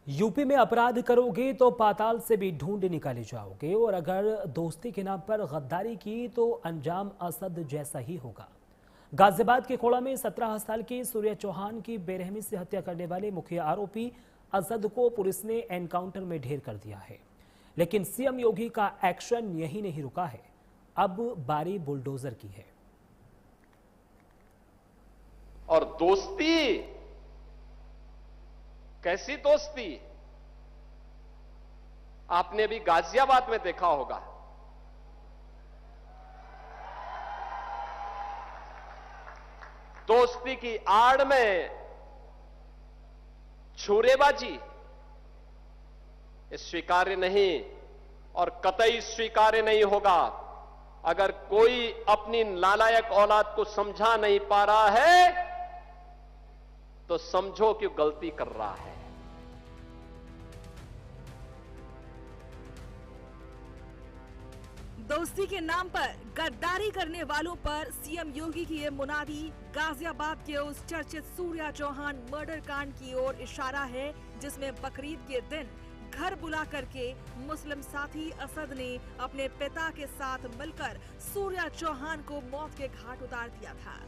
UP में अपराध करोगे तो पाताल से भी ढूंढ निकाले जाओगे और अगर दोस्ती के नाम पर गद्दारी की तो अंजाम असद जैसा ही होगा। गाजियाबाद के कोड़ा में 17 साल की सूर्या चौहान की बेरहमी से हत्या करने वाले मुख्य आरोपी असद को पुलिस ने एनकाउंटर में ढेर कर दिया है। लेकिन सीएम योगी का एक्शन यही नहीं रुका है, अब बारी बुलडोजर की है। और दोस्ती, कैसी दोस्ती आपने भी गाजियाबाद में देखा होगा। दोस्ती की आड़ में छुरेबाजी ये स्वीकार्य नहीं और कतई स्वीकार्य नहीं होगा। अगर कोई अपनी नालायक औलाद को समझा नहीं पा रहा है तो समझो कि गलती कर रहा है। दोस्ती के नाम पर गद्दारी करने वालों पर सीएम योगी की ये मुनादी गाजियाबाद के उस चर्चित सूर्या चौहान मर्डर कांड की ओर इशारा है, जिसमें बकरीद के दिन घर बुला करके मुस्लिम साथी असद ने अपने पिता के साथ मिलकर सूर्या चौहान को मौत के घाट उतार दिया था।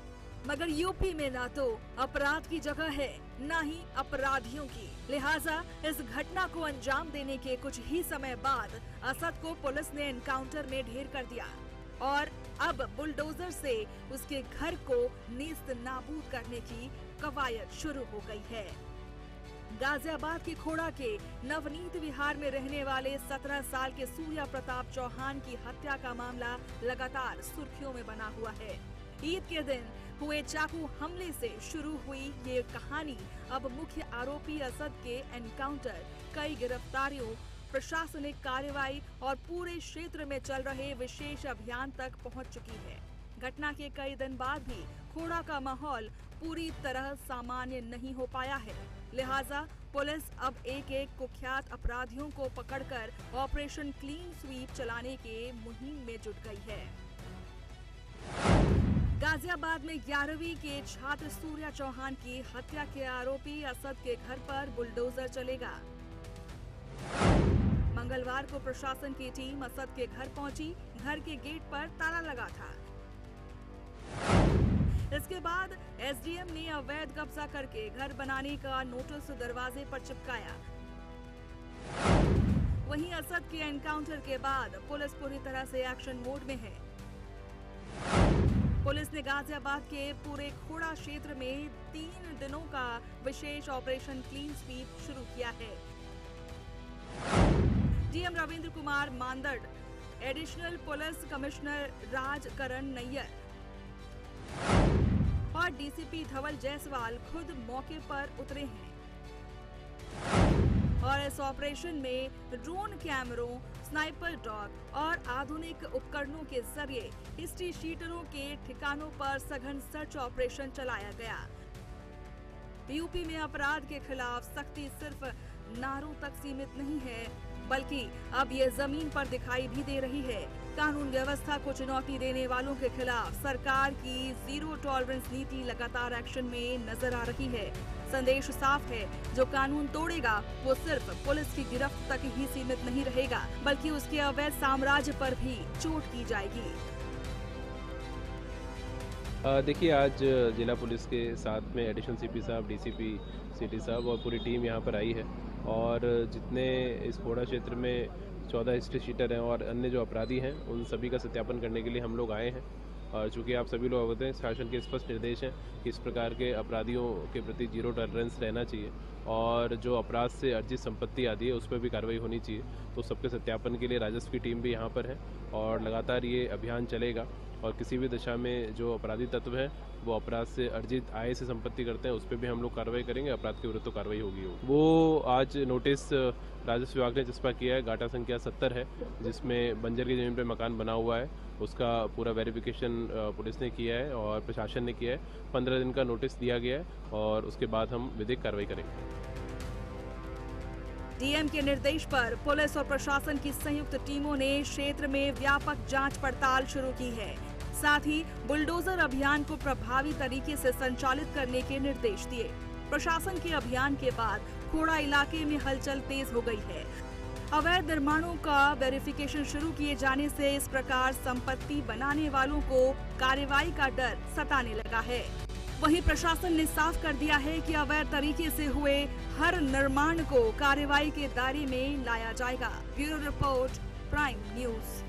मगर यूपी में ना तो अपराध की जगह है, ना ही अपराधियों की। लिहाजा इस घटना को अंजाम देने के कुछ ही समय बाद असद को पुलिस ने एनकाउंटर में ढेर कर दिया और अब बुलडोजर से उसके घर को नीस्त नाबूद करने की कवायद शुरू हो गई है। गाजियाबाद के खोड़ा के नवनीत विहार में रहने वाले 17 साल के सूर्या प्रताप चौहान की हत्या का मामला लगातार सुर्खियों में बना हुआ है। ईद के दिन हुए चाकू हमले से शुरू हुई ये कहानी अब मुख्य आरोपी असद के एनकाउंटर, कई गिरफ्तारियों, प्रशासनिक कार्रवाई और पूरे क्षेत्र में चल रहे विशेष अभियान तक पहुंच चुकी है। घटना के कई दिन बाद भी खोड़ा का माहौल पूरी तरह सामान्य नहीं हो पाया है। लिहाजा पुलिस अब एक एक कुख्यात अपराधियों को पकड़कर ऑपरेशन क्लीन स्वीप चलाने के मुहिम में जुट गई है। गाजियाबाद में 11वीं के छात्र सूर्या चौहान की हत्या के आरोपी असद के घर पर बुलडोजर चलेगा। मंगलवार को प्रशासन की टीम असद के घर पहुंची। घर के गेट पर ताला लगा था। इसके बाद एसडीएम ने अवैध कब्जा करके घर बनाने का नोटिस दरवाजे पर चिपकाया। वहीं असद के एनकाउंटर के बाद पुलिस पूरी तरह से एक्शन मोड में है। पुलिस ने गाजियाबाद के पूरे खोड़ा क्षेत्र में 3 दिनों का विशेष ऑपरेशन क्लीन स्वीप शुरू किया है। DM Ravindra Kumar Mandar, additional police commissioner Rajkaran Nayyar और डीसीपी धवल जायसवाल खुद मौके पर उतरे हैं और इस ऑपरेशन में ड्रोन कैमरों, स्नाइपर डॉग और आधुनिक उपकरणों के जरिए हिस्ट्री शीटरों के ठिकानों पर सघन सर्च ऑपरेशन चलाया गया। यूपी में अपराध के खिलाफ सख्ती सिर्फ नारों तक सीमित नहीं है, बल्कि अब ये जमीन पर दिखाई भी दे रही है। कानून व्यवस्था को चुनौती देने वालों के खिलाफ सरकार की जीरो टॉलरेंस नीति लगातार एक्शन में नजर आ रही है। संदेश साफ है, जो कानून तोड़ेगा वो सिर्फ पुलिस की गिरफ्त तक ही सीमित नहीं रहेगा, बल्कि उसके अवैध साम्राज्य पर भी चोट की जाएगी। देखिए, आज जिला पुलिस के साथ में एडिशनल सीपी साहब, डीसीपी सिटी साहब और पूरी टीम यहाँ पर आई है और जितने इस खोड़ा क्षेत्र में 14 हिस्ट्री शीटर हैं और अन्य जो अपराधी हैं उन सभी का सत्यापन करने के लिए हम लोग आए हैं। और चूँकि आप सभी लोग अवगत हैं, शासन के स्पष्ट निर्देश हैं कि इस प्रकार के अपराधियों के प्रति जीरो टॉलरेंस रहना चाहिए और जो अपराध से अर्जित संपत्ति आदि है उस पर भी कार्रवाई होनी चाहिए। तो सबके सत्यापन के लिए राजस्व की टीम भी यहाँ पर है और लगातार ये अभियान चलेगा और किसी भी दिशा में जो अपराधी तत्व हैं वो अपराध से अर्जित आय से संपत्ति करते हैं उस पर भी हम लोग कार्रवाई करेंगे। अपराध के विरुद्ध तो कार्रवाई होगी। वो आज नोटिस राजस्व विभाग ने जिसपा किया है, गाटा संख्या 70 है, जिसमें बंजर की जमीन पर मकान बना हुआ है, उसका पूरा वेरिफिकेशन पुलिस ने किया है और प्रशासन ने किया है। 15 दिन का नोटिस दिया गया है और उसके बाद हम विधिक कार्रवाई करेंगे। डीएम के निर्देश पर पुलिस और प्रशासन की संयुक्त टीमों ने क्षेत्र में व्यापक जांच पड़ताल शुरू की है। साथ ही बुलडोजर अभियान को प्रभावी तरीके से संचालित करने के निर्देश दिए। प्रशासन के अभियान के बाद खोड़ा इलाके में हलचल तेज हो गई है। अवैध निर्माणों का वेरिफिकेशन शुरू किए जाने से इस प्रकार संपत्ति बनाने वालों को कार्रवाई का डर सताने लगा है। वहीं प्रशासन ने साफ कर दिया है कि अवैध तरीके से हुए हर निर्माण को कार्रवाई के दायरे में लाया जाएगा। Bureau report, prime news.